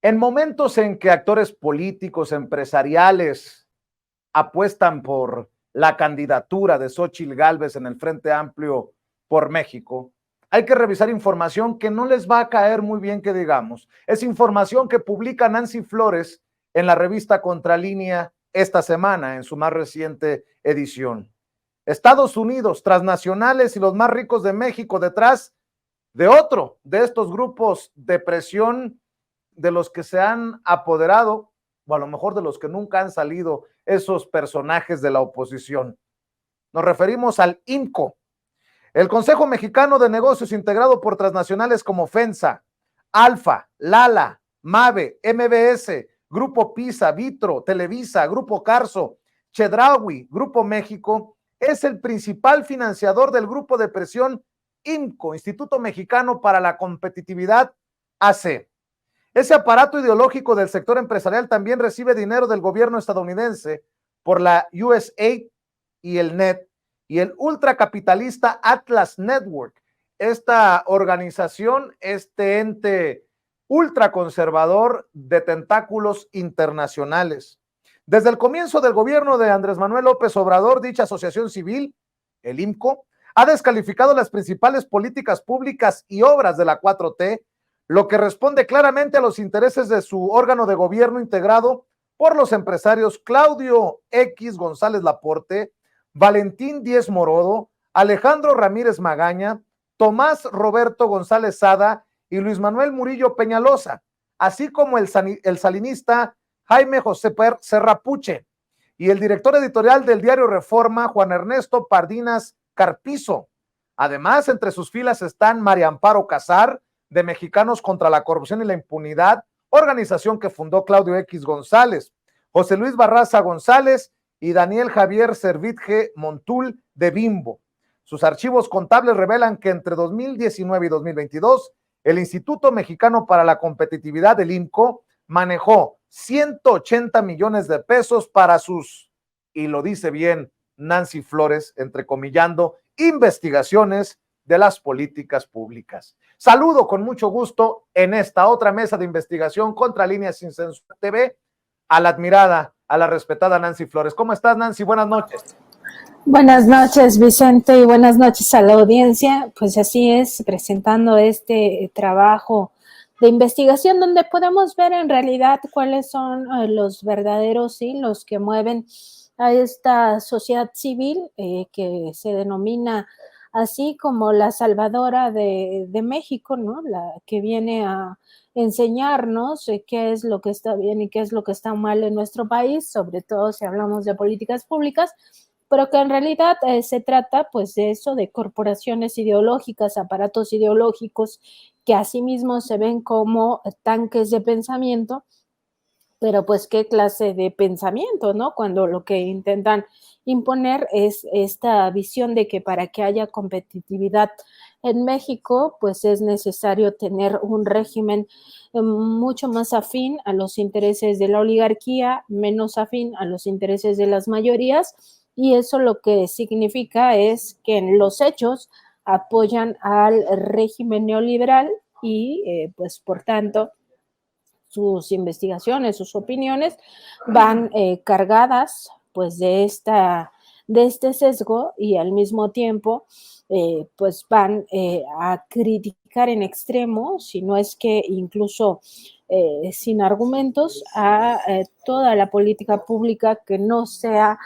En momentos en que actores políticos, empresariales apuestan por la candidatura de Xóchitl Gálvez en el Frente Amplio por México, hay que revisar información que no les va a caer muy bien que digamos. Es información que publica Nancy Flores en la revista Contralínea esta semana, en su más reciente edición. Estados Unidos, transnacionales y los más ricos de México detrás de otro de estos grupos de presión de los que se han apoderado, o a lo mejor de los que nunca han salido esos personajes de la oposición. Nos referimos al IMCO, el Consejo Mexicano de Negocios, integrado por transnacionales como FEMSA, Alfa, Lala, MAVE, MBS, Grupo PISA, Vitro, Televisa, Grupo Carso, Chedraui, Grupo México, es el principal financiador del grupo de presión IMCO, Instituto Mexicano para la Competitividad, AC. Ese aparato ideológico del sector empresarial también recibe dinero del gobierno estadounidense por la USAID y el NET y el ultracapitalista Atlas Network. Esta organización, este ente ultraconservador de tentáculos internacionales. Desde el comienzo del gobierno de Andrés Manuel López Obrador, dicha asociación civil, el IMCO, ha descalificado las principales políticas públicas y obras de la 4T, lo que responde claramente a los intereses de su órgano de gobierno integrado por los empresarios Claudio X González Laporte, Valentín Díez Morodo, Alejandro Ramírez Magaña, Tomás Roberto González Sada y Luis Manuel Murillo Peñalosa, así como el salinista Jaime José Serrapuche y el director editorial del diario Reforma, Juan Ernesto Pardinas Carpizo. Además, entre sus filas están María Amparo Casar, de Mexicanos contra la Corrupción y la Impunidad, organización que fundó Claudio X González, José Luis Barraza González y Daniel Javier Servitje Montul de Bimbo. Sus archivos contables revelan que entre 2019 y 2022, el Instituto Mexicano para la Competitividad, del IMCO, manejó 180 millones de pesos para sus, y lo dice bien Nancy Flores, entrecomillando, investigaciones de las políticas públicas. Saludo con mucho gusto en esta otra mesa de investigación Contralínea Sin Censura TV a la admirada, a la respetada Nancy Flores. ¿Cómo estás, Nancy? Buenas noches. Buenas noches, Vicente, y buenas noches a la audiencia. Pues así es, presentando este trabajo de investigación donde podemos ver en realidad cuáles son los verdaderos hilos que mueven a esta sociedad civil que se denomina así como la salvadora de México, ¿no? La que viene a enseñarnos qué es lo que está bien y qué es lo que está mal en nuestro país, sobre todo si hablamos de políticas públicas, pero que en realidad se trata pues de eso, de corporaciones ideológicas, aparatos ideológicos que asimismo se ven como tanques de pensamiento, pero pues qué clase de pensamiento, ¿no? Cuando lo que intentan imponer es esta visión de que para que haya competitividad en México, pues es necesario tener un régimen mucho más afín a los intereses de la oligarquía, menos afín a los intereses de las mayorías, y eso lo que significa es que en los hechos apoyan al régimen neoliberal y pues por tanto sus investigaciones, sus opiniones van cargadas pues de este sesgo y al mismo tiempo pues van a criticar en extremo, si no es que incluso sin argumentos, a toda la política pública que no sea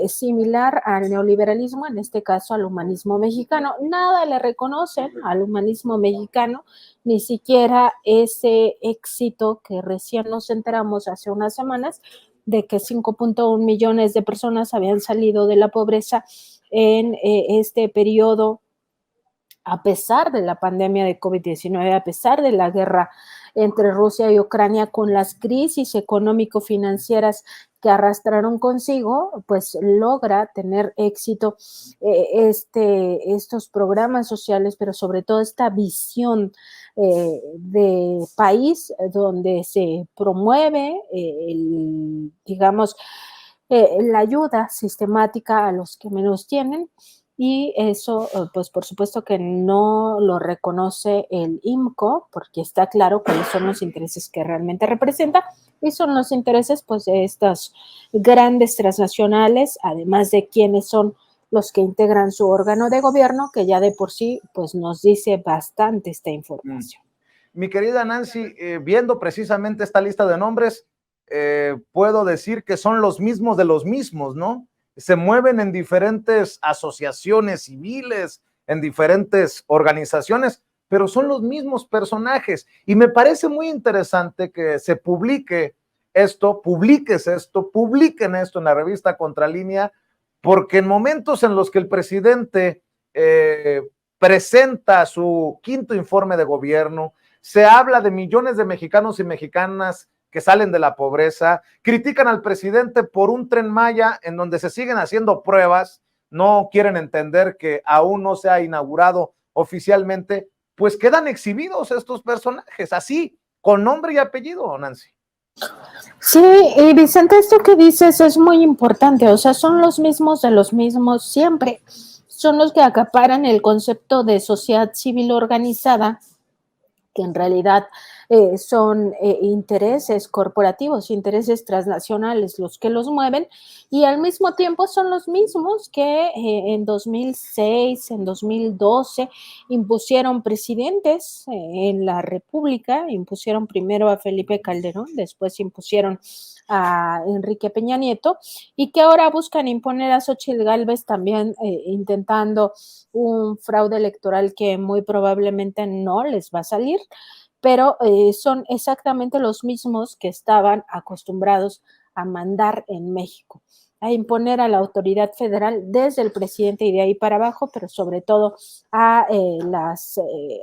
similar al neoliberalismo, en este caso al humanismo mexicano. Nada le reconocen al humanismo mexicano, ni siquiera ese éxito que recién nos enteramos hace unas semanas de que 5.1 millones de personas habían salido de la pobreza en este periodo, a pesar de la pandemia de COVID-19, a pesar de la guerra entre Rusia y Ucrania, con las crisis económico-financieras que arrastraron consigo, pues logra tener éxito estos programas sociales, pero sobre todo esta visión de país donde se promueve, digamos, la ayuda sistemática a los que menos tienen, y eso, pues por supuesto que no lo reconoce el IMCO, porque está claro cuáles son los intereses que realmente representa, y son los intereses pues de estas grandes transnacionales, además de quiénes son los que integran su órgano de gobierno, que ya de por sí pues nos dice bastante esta información. Mi querida Nancy, viendo precisamente esta lista de nombres, puedo decir que son los mismos de los mismos, ¿no? Se mueven en diferentes asociaciones civiles, en diferentes organizaciones, pero son los mismos personajes. Y me parece muy interesante que se publique esto, publiquen esto en la revista Contralínea, porque en momentos en los que el presidente presenta su quinto informe de gobierno, se habla de millones de mexicanos y mexicanas que salen de la pobreza, critican al presidente por un Tren Maya en donde se siguen haciendo pruebas, no quieren entender que aún no se ha inaugurado oficialmente, pues quedan exhibidos estos personajes, así, con nombre y apellido, Nancy. Sí, y Vicente, esto que dices es muy importante, o sea, son los mismos de los mismos siempre, son los que acaparan el concepto de sociedad civil organizada, que en realidad son intereses corporativos, intereses transnacionales los que los mueven, y al mismo tiempo son los mismos que en 2006, en 2012 impusieron presidentes en la República, impusieron primero a Felipe Calderón, después impusieron a Enrique Peña Nieto, y que ahora buscan imponer a Xóchitl Gálvez también intentando un fraude electoral que muy probablemente no les va a salir, pero son exactamente los mismos que estaban acostumbrados a mandar en México, a imponer a la autoridad federal desde el presidente y de ahí para abajo, pero sobre todo a las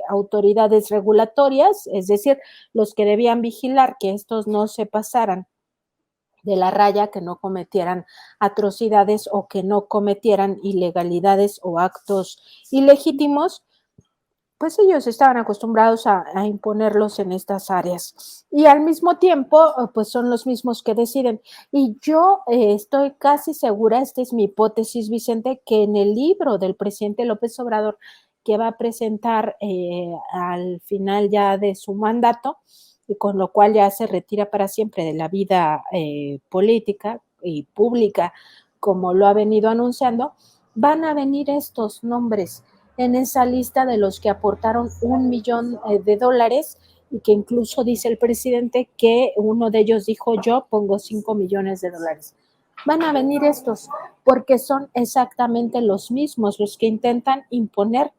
autoridades regulatorias, es decir, los que debían vigilar que estos no se pasaran de la raya, que no cometieran atrocidades o que no cometieran ilegalidades o actos ilegítimos, pues ellos estaban acostumbrados a imponerlos en estas áreas. Y al mismo tiempo, pues son los mismos que deciden. Y yo estoy casi segura, esta es mi hipótesis, Vicente, que en el libro del presidente López Obrador, que va a presentar al final ya de su mandato, y con lo cual ya se retira para siempre de la vida política y pública, como lo ha venido anunciando, van a venir estos nombres en esa lista de los que aportaron $1 millón y que incluso dice el presidente que uno de ellos dijo: yo pongo $5 millones. Van a venir estos porque son exactamente los mismos los que intentan imponer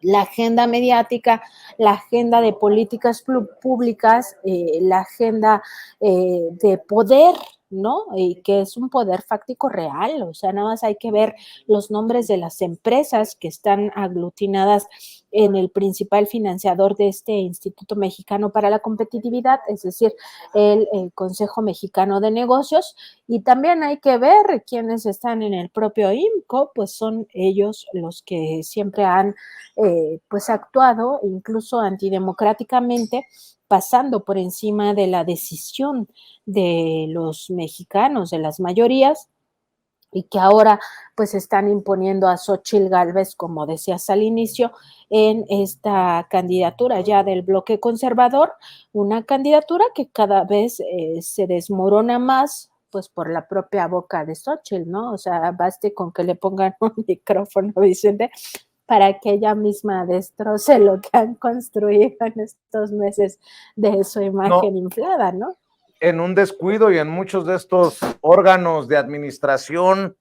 la agenda mediática, la agenda de políticas públicas, la agenda de poder, ¿no? Y que es un poder fáctico real, o sea, nada más hay que ver los nombres de las empresas que están aglutinadas en el principal financiador de este Instituto Mexicano para la Competitividad, es decir, el Consejo Mexicano de Negocios, y también hay que ver quiénes están en el propio IMCO, pues son ellos los que siempre han pues actuado incluso antidemocráticamente, pasando por encima de la decisión de los mexicanos, de las mayorías, y que ahora pues están imponiendo a Xóchitl Gálvez, como decías al inicio, en esta candidatura ya del bloque conservador, una candidatura que cada vez se desmorona más, pues por la propia boca de Xóchitl, ¿no? O sea, baste con que le pongan un micrófono, Vicente, para que ella misma destroce lo que han construido en estos meses de su imagen inflada, ¿no? En un descuido y en muchos de estos órganos de administración,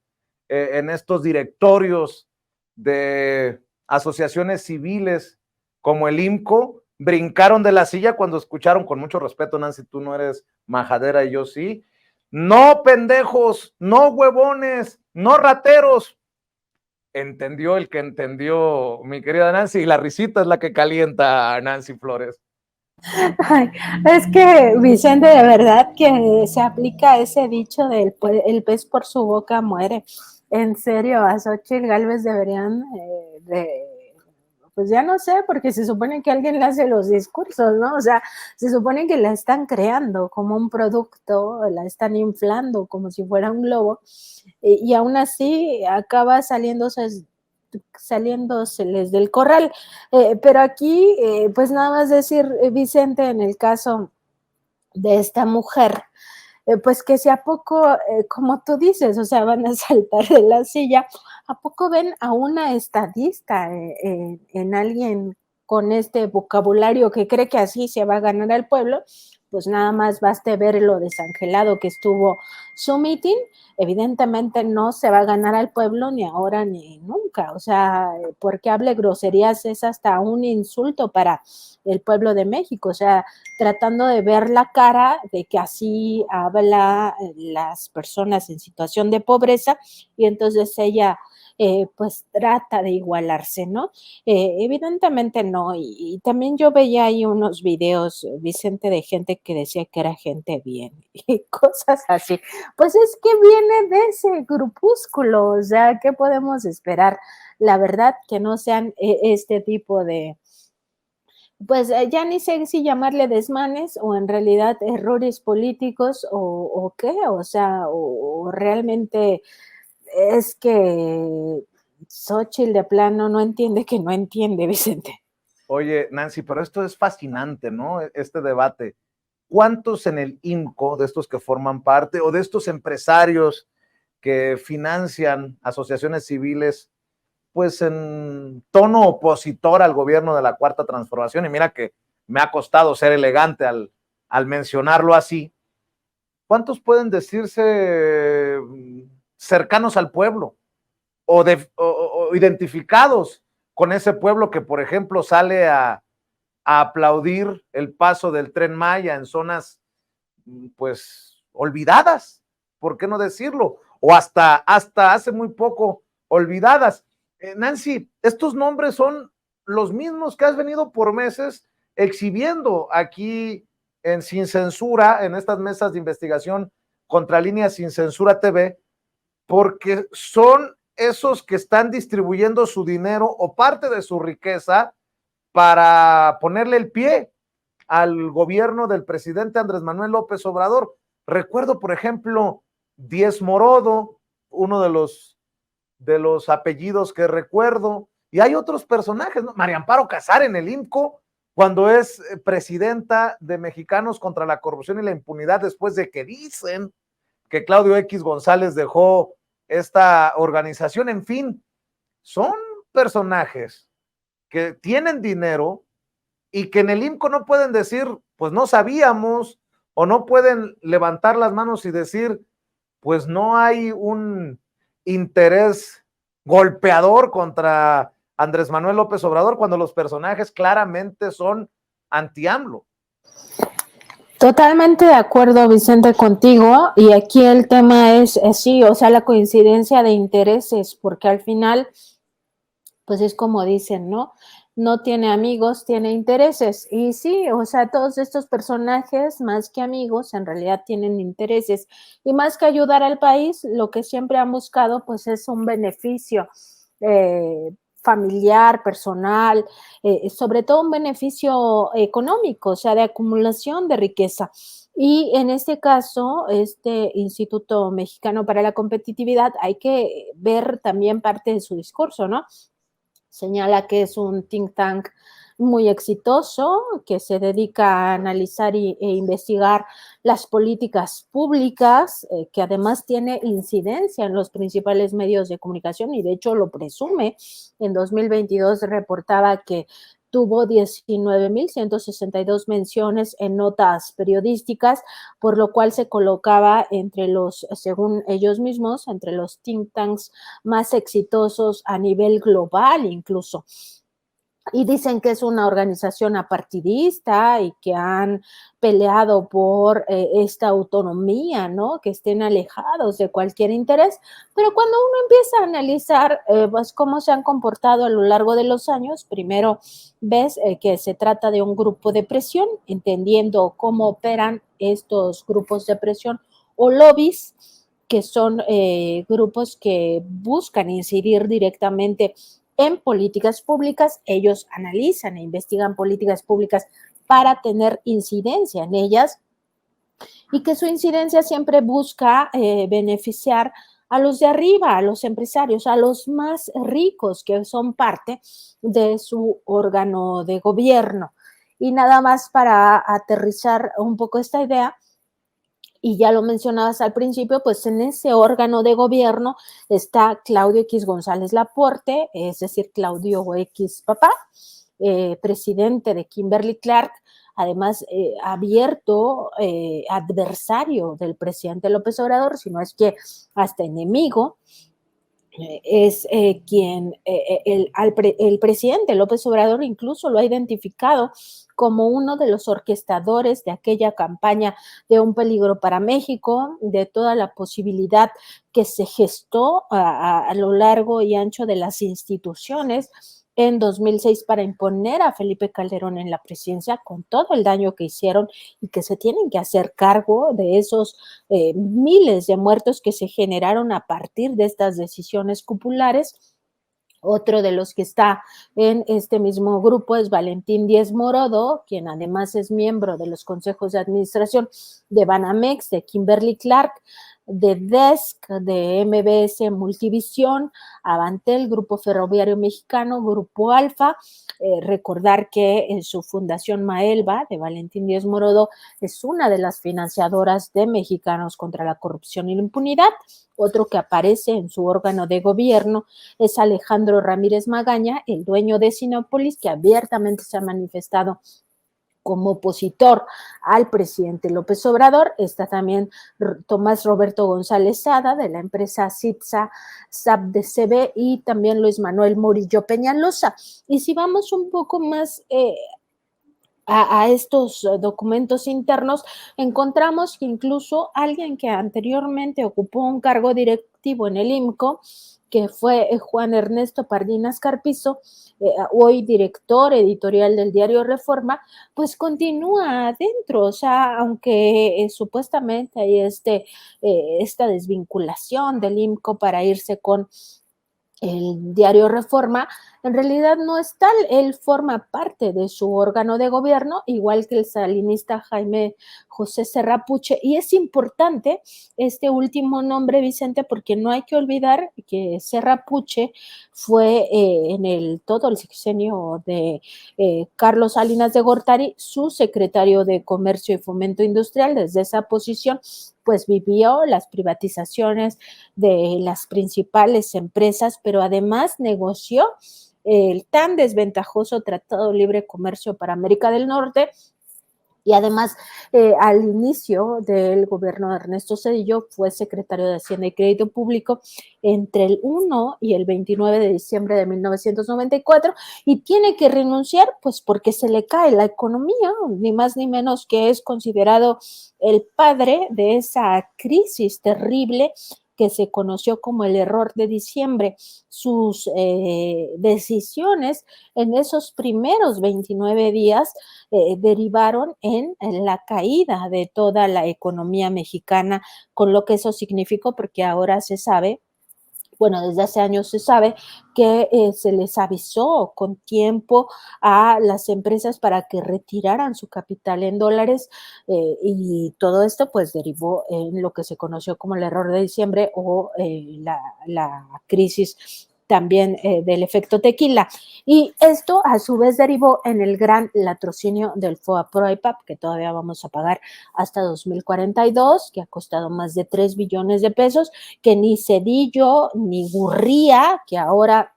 en estos directorios de asociaciones civiles como el IMCO, brincaron de la silla cuando escucharon, con mucho respeto, Nancy, tú no eres majadera y yo sí, no pendejos, no huevones, no rateros. Entendió el que entendió, mi querida Nancy, y la risita es la que calienta a Nancy Flores. Ay, es que, Vicente, de verdad que se aplica ese dicho del el pez por su boca muere. En serio, a Xóchitl Gálvez deberían pues ya no sé, porque se supone que alguien le hace los discursos, ¿no? O sea, se supone que la están creando como un producto, la están inflando como si fuera un globo, y aún así acaba saliéndose saliéndoseles del corral. Pero aquí, pues nada más decir, Vicente, en el caso de esta mujer, pues que si a poco, como tú dices, o sea, van a saltar de la silla, ¿a poco ven a una estadista en alguien con este vocabulario que cree que así se va a ganar al pueblo? Pues nada más baste ver lo desangelado que estuvo su meeting. Evidentemente no se va a ganar al pueblo ni ahora ni nunca, o sea, porque hable groserías es hasta un insulto para el pueblo de México, o sea, tratando de ver la cara de que así habla las personas en situación de pobreza y entonces ella pues trata de igualarse, ¿no? Evidentemente no, y también yo veía ahí unos videos, Vicente, de gente que decía que era gente bien y cosas así. Pues es que viene de ese grupúsculo, o sea, ¿qué podemos esperar? La verdad que no sean este tipo de, pues ya ni sé si llamarle desmanes o en realidad errores políticos o qué, o sea, o realmente es que Xóchitl de plano no entiende que no entiende, Vicente. Oye, Nancy, pero esto es fascinante, ¿no? Este debate. ¿Cuántos en el IMCO, de estos que forman parte, o de estos empresarios que financian asociaciones civiles, pues en tono opositor al gobierno de la Cuarta Transformación? Y mira que me ha costado ser elegante al mencionarlo así. ¿Cuántos pueden decirse cercanos al pueblo o identificados con ese pueblo que, por ejemplo, sale a aplaudir el paso del Tren Maya en zonas, pues, olvidadas, ¿por qué no decirlo? O hasta hace muy poco olvidadas. Nancy, estos nombres son los mismos que has venido por meses exhibiendo aquí en Sin Censura, en estas mesas de investigación contra Línea Sin Censura TV, porque son esos que están distribuyendo su dinero o parte de su riqueza para ponerle el pie al gobierno del presidente Andrés Manuel López Obrador. Recuerdo, por ejemplo, Díez Morodo, uno de los apellidos que recuerdo, y hay otros personajes, ¿no? María Amparo Casar en el IMCO, cuando es presidenta de Mexicanos contra la Corrupción y la Impunidad, después de que dicen que Claudio X González dejó esta organización. En fin, son personajes que tienen dinero y que en el IMCO no pueden decir, pues no sabíamos, o no pueden levantar las manos y decir, pues no hay un interés golpeador contra Andrés Manuel López Obrador, cuando los personajes claramente son anti-AMLO. Totalmente de acuerdo, Vicente, contigo. Y aquí el tema es sí, o sea, la coincidencia de intereses, porque al final, pues es como dicen, ¿no? No tiene amigos, tiene intereses. Y sí, o sea, todos estos personajes, más que amigos, en realidad tienen intereses. Y más que ayudar al país, lo que siempre han buscado, pues es un beneficio familiar, personal, sobre todo un beneficio económico, o sea, de acumulación de riqueza. Y en este caso, este Instituto Mexicano para la Competitividad, hay que ver también parte de su discurso, ¿no? Señala que es un think tank muy exitoso, que se dedica a analizar e investigar las políticas públicas, que además tiene incidencia en los principales medios de comunicación y de hecho lo presume. En 2022 reportaba que tuvo 19.162 menciones en notas periodísticas, por lo cual se colocaba entre los, según ellos mismos, entre los think tanks más exitosos a nivel global incluso. Y dicen que es una organización apartidista y que han peleado por esta autonomía, ¿no? Que estén alejados de cualquier interés. Pero cuando uno empieza a analizar pues cómo se han comportado a lo largo de los años, primero ves que se trata de un grupo de presión, entendiendo cómo operan estos grupos de presión o lobbies, que son grupos que buscan incidir directamente en políticas públicas. Ellos analizan e investigan políticas públicas para tener incidencia en ellas y que su incidencia siempre busca beneficiar a los de arriba, a los empresarios, a los más ricos que son parte de su órgano de gobierno. Y nada más para aterrizar un poco esta idea, y ya lo mencionabas al principio, pues en ese órgano de gobierno está Claudio X González Laporte, es decir, Claudio X Papá, presidente de Kimberly Clark, además abierto adversario del presidente López Obrador, si no es que hasta enemigo. Es quien el presidente López Obrador incluso lo ha identificado como uno de los orquestadores de aquella campaña de un peligro para México, de toda la posibilidad que se gestó a lo largo y ancho de las instituciones en 2006 para imponer a Felipe Calderón en la presidencia, con todo el daño que hicieron y que se tienen que hacer cargo de esos miles de muertos que se generaron a partir de estas decisiones cupulares. Otro de los que está en este mismo grupo es Valentín Díez Morodo, quien además es miembro de los consejos de administración de Banamex, de Kimberly Clark, de Desk, de MBS Multivisión, Avantel, Grupo Ferroviario Mexicano, Grupo Alfa. Recordar que en su fundación Maelba, de Valentín Díez Morodo, es una de las financiadoras de Mexicanos contra la Corrupción y la Impunidad. Otro que aparece en su órgano de gobierno es Alejandro Ramírez Magaña, el dueño de Cinépolis, que abiertamente se ha manifestado como opositor al presidente López Obrador. Está también Tomás Roberto González Sada, de la empresa CITSA SAPDCB, y también Luis Manuel Murillo Peñalosa. Y si vamos un poco más a estos documentos internos, encontramos que incluso alguien que anteriormente ocupó un cargo directivo en el IMCO, que fue Juan Ernesto Pardinas Carpizo, hoy director editorial del diario Reforma, pues continúa adentro. O sea, aunque supuestamente hay esta desvinculación del IMCO para irse con el diario Reforma, en realidad no es tal. Él forma parte de su órgano de gobierno, igual que el salinista Jaime José Serrapuche, y es importante este último nombre, Vicente, porque no hay que olvidar que Serrapuche fue en todo el sexenio de Carlos Salinas de Gortari, su secretario de Comercio y Fomento Industrial. Desde esa posición pues vivió las privatizaciones de las principales empresas, pero además negoció el tan desventajoso Tratado de Libre Comercio para América del Norte. Y además, al inicio del gobierno de Ernesto Zedillo, fue secretario de Hacienda y Crédito Público entre el 1 y el 29 de diciembre de 1994, y tiene que renunciar, pues porque se le cae la economía, ni más ni menos que es considerado el padre de esa crisis terrible que se conoció como el error de diciembre. Sus decisiones en esos primeros 29 días derivaron en la caída de toda la economía mexicana, con lo que eso significó, porque ahora se sabe, bueno, desde hace años se sabe que se les avisó con tiempo a las empresas para que retiraran su capital en dólares, y todo esto pues derivó en lo que se conoció como el error de diciembre o la crisis también del efecto tequila. Y esto a su vez derivó en el gran latrocinio del FOBAPROA-IPAP, que todavía vamos a pagar hasta 2042, que ha costado más de 3 billones de pesos, que ni Zedillo ni Gurría, que ahora,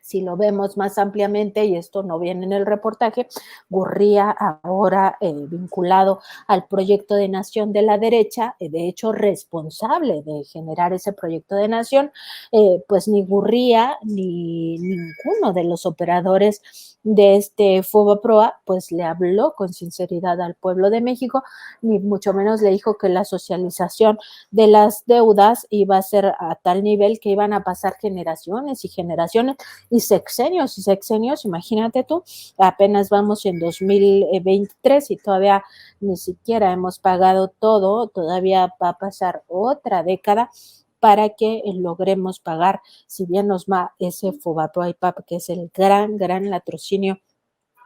si lo vemos más ampliamente, y esto no viene en el reportaje, Gurría ahora vinculado al proyecto de nación de la derecha, de hecho responsable de generar ese proyecto de nación, pues ni Gurría ni ninguno de los operadores de este FOBAPROA pues le habló con sinceridad al pueblo de México, ni mucho menos le dijo que la socialización de las deudas iba a ser a tal nivel que iban a pasar generaciones y generaciones y sexenios, imagínate tú, apenas vamos en 2023 y todavía ni siquiera hemos pagado todo, todavía va a pasar otra década para que logremos pagar, si bien nos va ese FOBAPROA-IPAP, que es el gran latrocinio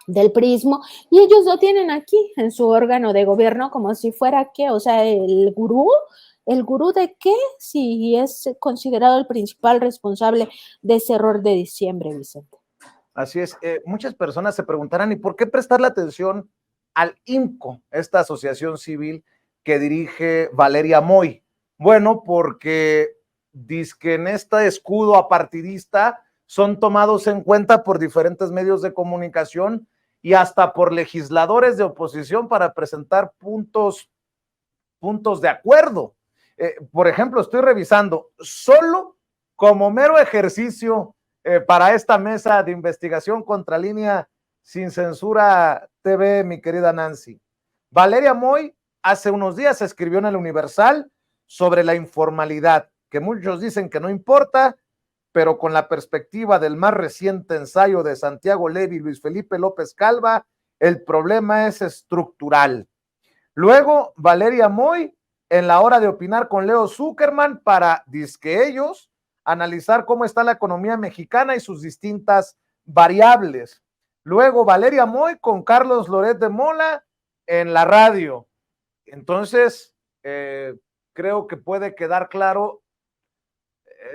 del priismo, y ellos lo tienen aquí en su órgano de gobierno como si fuera que, o sea, el gurú ¿El gurú de qué? Si es considerado el principal responsable de ese error de diciembre, Vicente. Así es. Muchas personas se preguntarán, ¿y por qué prestarle atención al IMCO, esta asociación civil que dirige Valeria Moy? Bueno, porque dizque en este escudo apartidista son tomados en cuenta por diferentes medios de comunicación y hasta por legisladores de oposición para presentar puntos de acuerdo. Por ejemplo, estoy revisando solo como mero ejercicio para esta mesa de investigación contra Línea Sin Censura TV, mi querida Nancy. Valeria Moy hace unos días escribió en el Universal sobre la informalidad, que muchos dicen que no importa, pero con la perspectiva del más reciente ensayo de Santiago Levi y Luis Felipe López Calva, el problema es estructural. Luego, Valeria Moy, en la hora de opinar con Leo Zuckerman, para, dizque ellos, analizar cómo está la economía mexicana y sus distintas variables. Luego, Valeria Moy con Carlos Loret de Mola en la radio. Entonces, creo que puede quedar claro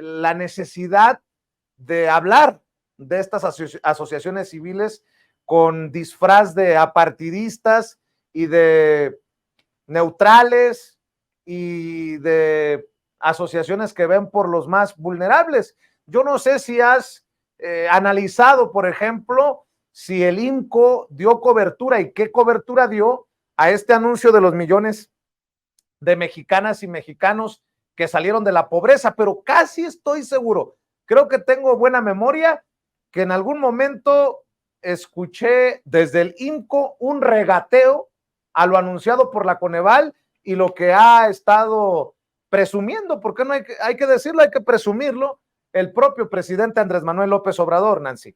la necesidad de hablar de estas asociaciones civiles con disfraz de apartidistas y de neutrales y de asociaciones que ven por los más vulnerables. Yo no sé si has analizado, por ejemplo, si el IMCO dio cobertura y qué cobertura dio a este anuncio de los millones de mexicanas y mexicanos que salieron de la pobreza, pero casi estoy seguro, creo que tengo buena memoria, que en algún momento escuché desde el IMCO un regateo a lo anunciado por la Coneval y lo que ha estado presumiendo, porque no hay que decirlo, hay que presumirlo, el propio presidente Andrés Manuel López Obrador, Nancy.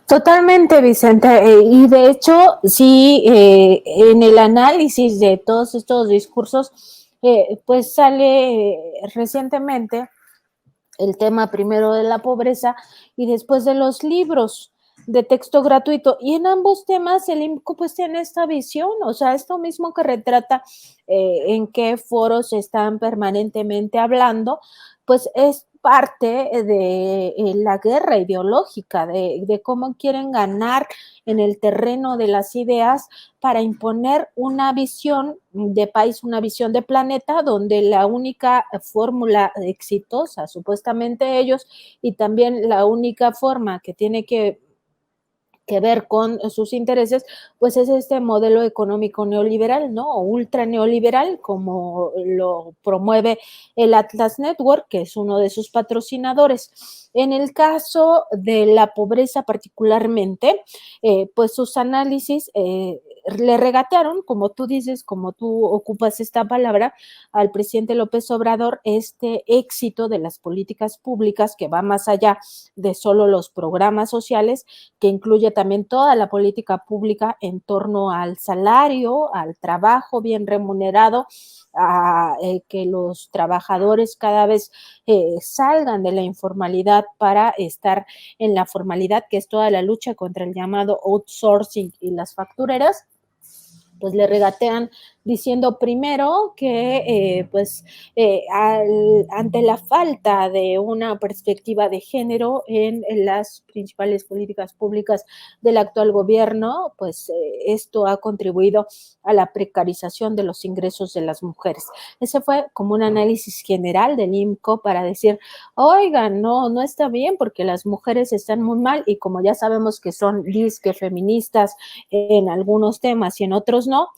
Totalmente, Vicente. Y de hecho, sí, en el análisis de todos estos discursos, pues sale recientemente el tema primero de la pobreza y después de los libros de texto gratuito. Y en ambos temas el IMCO pues tiene esta visión, o sea, esto mismo que retrata en qué foros están permanentemente hablando, pues es parte de la guerra ideológica, de cómo quieren ganar en el terreno de las ideas para imponer una visión de país, una visión de planeta, donde la única fórmula exitosa, supuestamente ellos, y también la única forma que tiene que ver con sus intereses, pues es este modelo económico neoliberal, ¿no? O ultra neoliberal, como lo promueve el Atlas Network, que es uno de sus patrocinadores. En el caso de la pobreza particularmente, pues sus análisis le regatearon, como tú dices, como tú ocupas esta palabra, al presidente López Obrador este éxito de las políticas públicas que va más allá de solo los programas sociales, que incluye también toda la política pública en torno al salario, al trabajo bien remunerado, a que los trabajadores cada vez salgan de la informalidad para estar en la formalidad, que es toda la lucha contra el llamado outsourcing y las factureras. Pues le regatean diciendo primero que ante la falta de una perspectiva de género en las principales políticas públicas del actual gobierno, pues esto ha contribuido a la precarización de los ingresos de las mujeres. Ese fue como un análisis general del IMCO para decir, oigan, no está bien porque las mujeres están muy mal y como ya sabemos que son disque feministas en algunos temas y en otros no,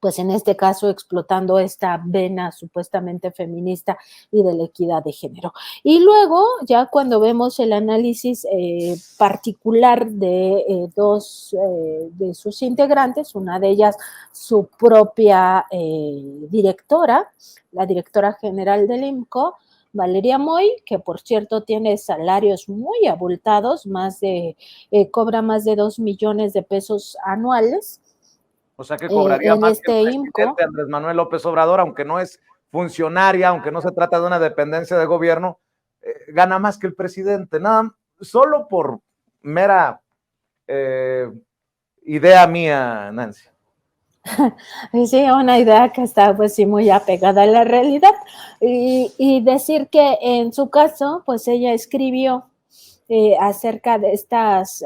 pues en este caso explotando esta vena supuestamente feminista y de la equidad de género. Y luego, ya cuando vemos el análisis particular de dos de sus integrantes, una de ellas su propia directora, la directora general del IMCO, Valeria Moy, que por cierto tiene salarios muy abultados, cobra más de 2 millones de pesos anuales. O sea que cobraría más este que el presidente IMCO. Andrés Manuel López Obrador, aunque no es funcionaria, aunque no se trata de una dependencia de gobierno, gana más que el presidente, nada, solo por mera idea mía, Nancy. Sí, una idea que está pues sí muy apegada a la realidad y decir que en su caso pues ella escribió acerca de estas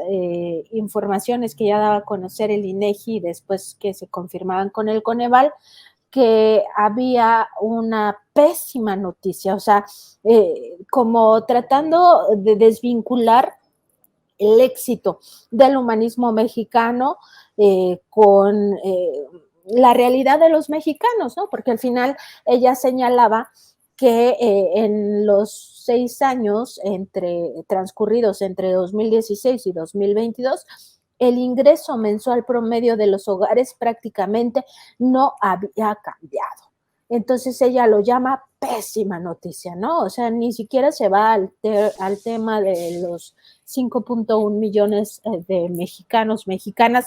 informaciones que ya daba a conocer el INEGI después que se confirmaban con el Coneval, que había una pésima noticia, o sea, como tratando de desvincular el éxito del humanismo mexicano con la realidad de los mexicanos, ¿no? Porque al final ella señalaba que en los 6 años transcurridos entre 2016 y 2022, el ingreso mensual promedio de los hogares prácticamente no había cambiado. Entonces ella lo llama pésima noticia, ¿no? O sea, ni siquiera se va al tema de los 5.1 millones de mexicanos, mexicanas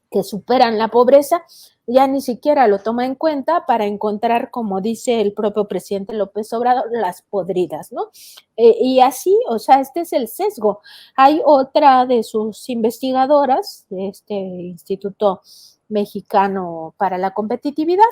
que superan la pobreza, ya ni siquiera lo toma en cuenta para encontrar, como dice el propio presidente López Obrador, las podridas, ¿no? Y así, o sea, este es el sesgo. Hay otra de sus investigadoras de este Instituto Mexicano para la Competitividad,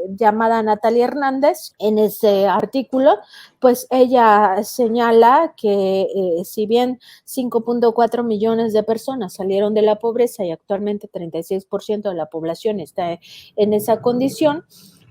llamada Natalia Hernández. En ese artículo, pues ella señala que si bien 5.4 millones de personas salieron de la pobreza y actualmente 36% de la población está en esa condición,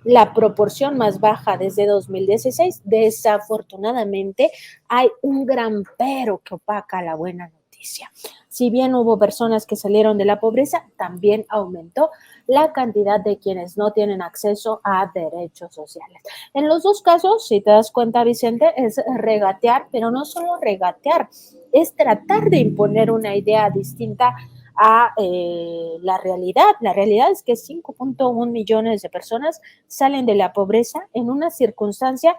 la proporción más baja desde 2016. Desafortunadamente, hay un gran pero que opaca la buena noticia. Si bien hubo personas que salieron de la pobreza, también aumentó la cantidad de quienes no tienen acceso a derechos sociales. En los dos casos, si te das cuenta, Vicente, es regatear, pero no solo regatear, es tratar de imponer una idea distinta a la realidad. La realidad es que 5.1 millones de personas salen de la pobreza en una circunstancia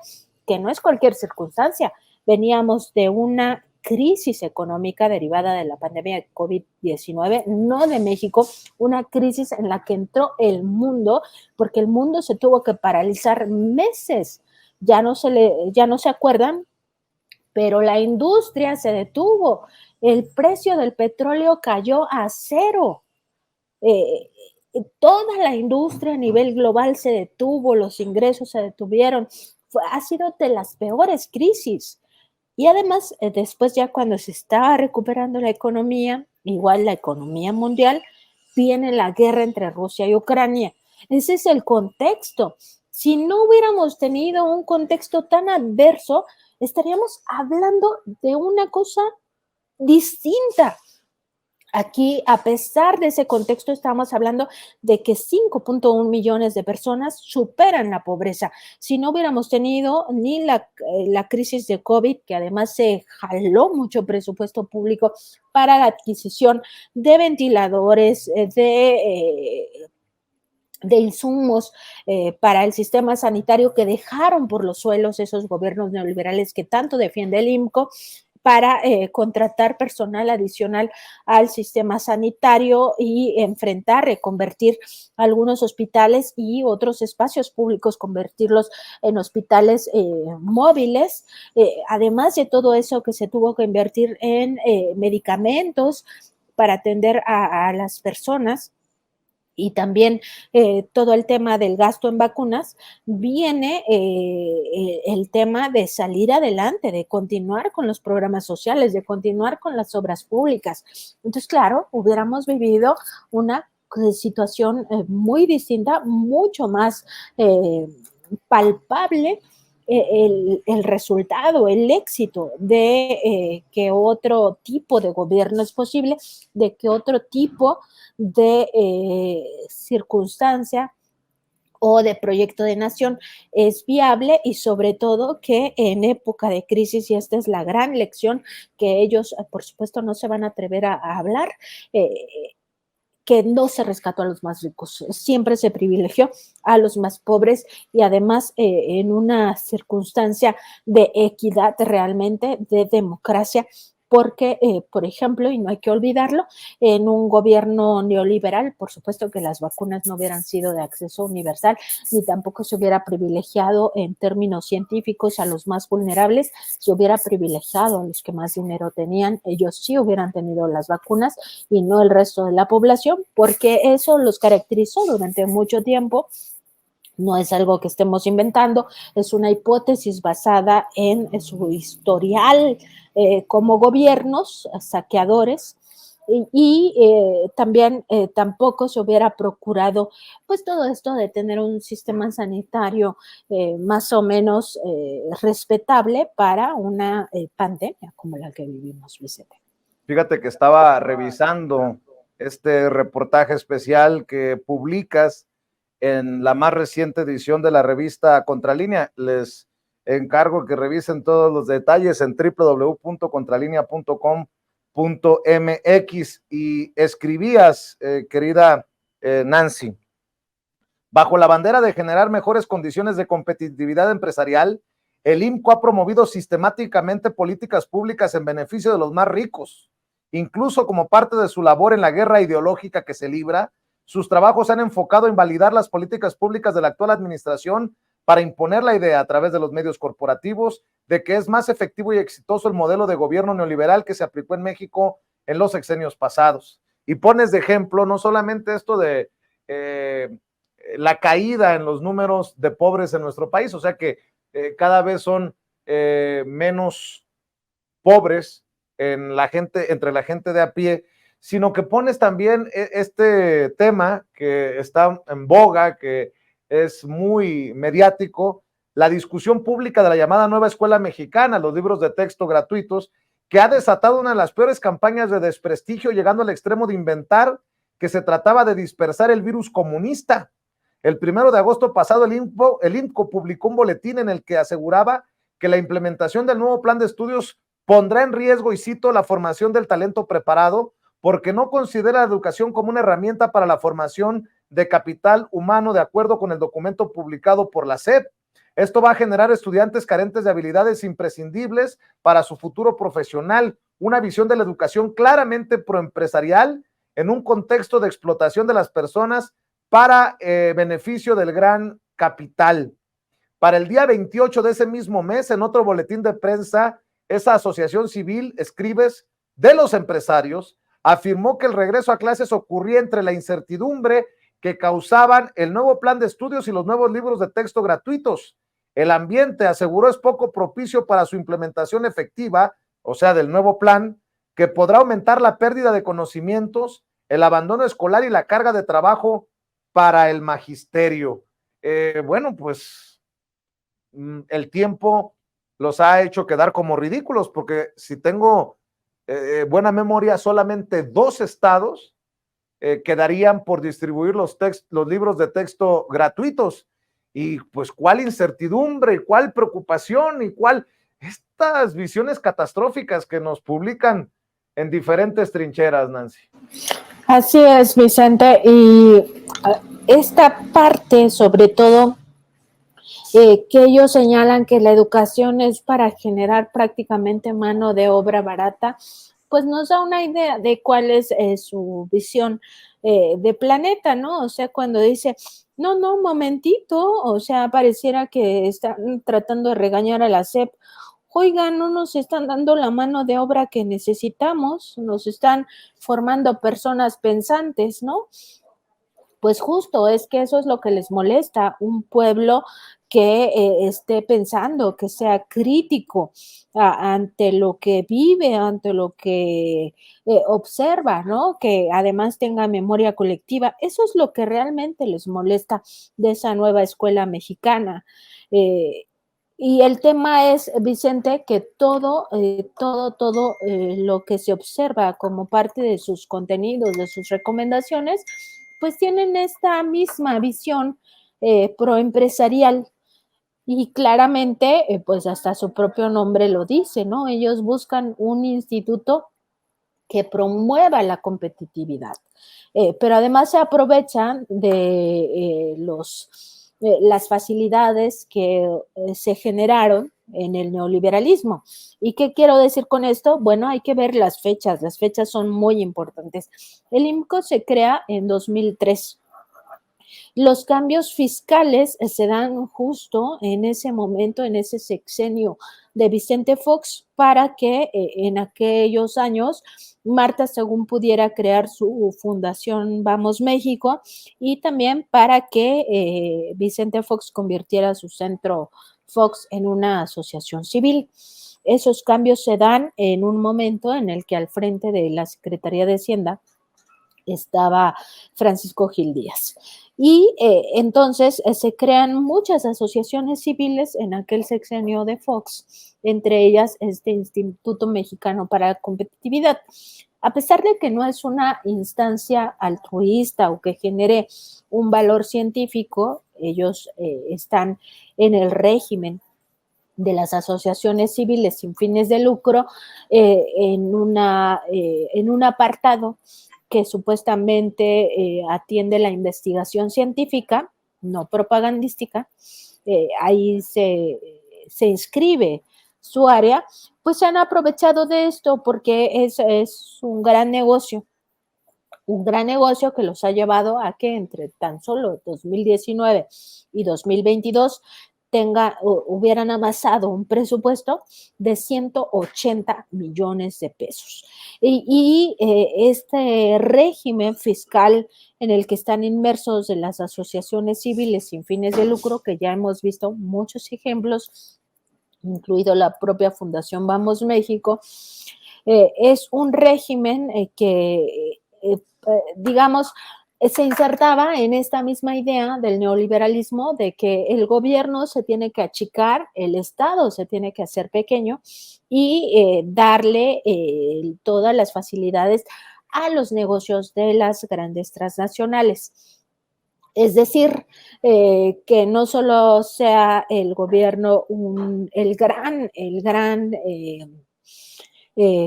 que no es cualquier circunstancia. Veníamos de una crisis económica derivada de la pandemia de COVID-19, no de México, una crisis en la que entró el mundo, porque el mundo se tuvo que paralizar meses. Ya no se acuerdan, pero la industria se detuvo, el precio del petróleo cayó a cero. Eh, Toda la industria a nivel global se detuvo, los ingresos se detuvieron. Ha sido de las peores crisis. Y además, después ya cuando se estaba recuperando la economía, igual la economía mundial, viene la guerra entre Rusia y Ucrania. Ese es el contexto. Si no hubiéramos tenido un contexto tan adverso, estaríamos hablando de una cosa distinta. Aquí, a pesar de ese contexto, estamos hablando de que 5.1 millones de personas superan la pobreza. Si no hubiéramos tenido ni la crisis de COVID, que además se jaló mucho presupuesto público para la adquisición de ventiladores, de insumos para el sistema sanitario que dejaron por los suelos esos gobiernos neoliberales que tanto defiende el IMCO, para contratar personal adicional al sistema sanitario y enfrentar, reconvertir algunos hospitales y otros espacios públicos, convertirlos en hospitales móviles, además de todo eso que se tuvo que invertir en medicamentos para atender a las personas. Y también todo el tema del gasto en vacunas, viene el tema de salir adelante, de continuar con los programas sociales, de continuar con las obras públicas. Entonces, claro, hubiéramos vivido una situación muy distinta, mucho más palpable el resultado, el éxito de que otro tipo de gobierno es posible, de que otro tipo de circunstancia o de proyecto de nación es viable y sobre todo que en época de crisis, y esta es la gran lección que ellos, por supuesto, no se van a atrever a hablar, que no se rescató a los más ricos, siempre se privilegió a los más pobres y además en una circunstancia de equidad realmente, de democracia, porque, por ejemplo, y no hay que olvidarlo, en un gobierno neoliberal, por supuesto que las vacunas no hubieran sido de acceso universal, ni tampoco se hubiera privilegiado en términos científicos a los más vulnerables, se hubiera privilegiado a los que más dinero tenían, ellos sí hubieran tenido las vacunas y no el resto de la población, porque eso los caracterizó durante mucho tiempo. No es algo que estemos inventando, es una hipótesis basada en su historial como gobiernos saqueadores también tampoco se hubiera procurado pues todo esto de tener un sistema sanitario más o menos respetable para una pandemia como la que vivimos, Vicente. Fíjate que estaba revisando este reportaje especial que publicas en la más reciente edición de la revista Contralínea. Les encargo que revisen todos los detalles en www.contralinea.com.mx y escribías, querida Nancy, bajo la bandera de generar mejores condiciones de competitividad empresarial, el IMCO ha promovido sistemáticamente políticas públicas en beneficio de los más ricos. Incluso como parte de su labor en la guerra ideológica que se libra, sus trabajos se han enfocado en validar las políticas públicas de la actual administración para imponer la idea a través de los medios corporativos de que es más efectivo y exitoso el modelo de gobierno neoliberal que se aplicó en México en los sexenios pasados. Y pones de ejemplo no solamente esto de la caída en los números de pobres en nuestro país, o sea que cada vez son menos pobres en la gente, entre la gente de a pie, sino que pones también este tema que está en boga, que es muy mediático, la discusión pública de la llamada nueva escuela mexicana, los libros de texto gratuitos, que ha desatado una de las peores campañas de desprestigio, llegando al extremo de inventar que se trataba de dispersar el virus comunista. El 1 de agosto pasado, el INCO publicó un boletín en el que aseguraba que la implementación del nuevo plan de estudios pondrá en riesgo, y cito, la formación del talento preparado, porque no considera la educación como una herramienta para la formación de capital humano, de acuerdo con el documento publicado por la SEP. Esto va a generar estudiantes carentes de habilidades imprescindibles para su futuro profesional, una visión de la educación claramente proempresarial en un contexto de explotación de las personas para beneficio del gran capital. Para el día 28 de ese mismo mes, en otro boletín de prensa, esa asociación civil, Escribes de los Empresarios, afirmó que el regreso a clases ocurría entre la incertidumbre que causaban el nuevo plan de estudios y los nuevos libros de texto gratuitos. El ambiente, aseguró, es poco propicio para su implementación efectiva, o sea, del nuevo plan, que podrá aumentar la pérdida de conocimientos, el abandono escolar y la carga de trabajo para el magisterio. Bueno, pues el tiempo los ha hecho quedar como ridículos, porque si tengo buena memoria, solamente 2 estados quedarían por distribuir los libros de texto gratuitos. Y pues cuál incertidumbre, cuál preocupación y cuál estas visiones catastróficas que nos publican en diferentes trincheras, Nancy. Así es, Vicente, y esta parte, sobre todo, que ellos señalan que la educación es para generar prácticamente mano de obra barata, pues nos da una idea de cuál es su visión de planeta, ¿no? O sea, cuando dice, no, un momentito, o sea, pareciera que están tratando de regañar a la SEP. Oigan, no nos están dando la mano de obra que necesitamos, nos están formando personas pensantes, ¿no? Pues justo es que eso es lo que les molesta, un pueblo que esté pensando, que sea crítico ante lo que vive, ante lo que observa, ¿no? Que además tenga memoria colectiva. Eso es lo que realmente les molesta de esa nueva escuela mexicana. Y el tema es, Vicente, que todo lo que se observa como parte de sus contenidos, de sus recomendaciones, pues tienen esta misma visión proempresarial y claramente, pues hasta su propio nombre lo dice, ¿no? Ellos buscan un instituto que promueva la competitividad, pero además se aprovechan de las facilidades que se generaron en el neoliberalismo. ¿Y qué quiero decir con esto? Bueno, hay que ver las fechas son muy importantes. El IMCO se crea en 2003. Los cambios fiscales se dan justo en ese momento, en ese sexenio de Vicente Fox, para que en aquellos años Marta Según pudiera crear su fundación Vamos México, y también para que Vicente Fox convirtiera su centro Fox en una asociación civil. Esos cambios se dan en un momento en el que al frente de la Secretaría de Hacienda estaba Francisco Gil Díaz. Y entonces se crean muchas asociaciones civiles en aquel sexenio de Fox, entre ellas este Instituto Mexicano para la Competitividad. A pesar de que no es una instancia altruista o que genere un valor científico, ellos están en el régimen de las asociaciones civiles sin fines de lucro, en un apartado que supuestamente atiende la investigación científica, no propagandística. Ahí se inscribe su área, pues se han aprovechado de esto porque es un gran negocio que los ha llevado a que entre tan solo 2019 y 2022 hubieran amasado un presupuesto de 180 millones de pesos. Y este régimen fiscal en el que están inmersos de las asociaciones civiles sin fines de lucro, que ya hemos visto muchos ejemplos, incluido la propia Fundación Vamos México, es un régimen que, digamos, se insertaba en esta misma idea del neoliberalismo de que el gobierno se tiene que achicar, el Estado se tiene que hacer pequeño y darle todas las facilidades a los negocios de las grandes transnacionales. Es decir, que no solo sea el gobierno el gran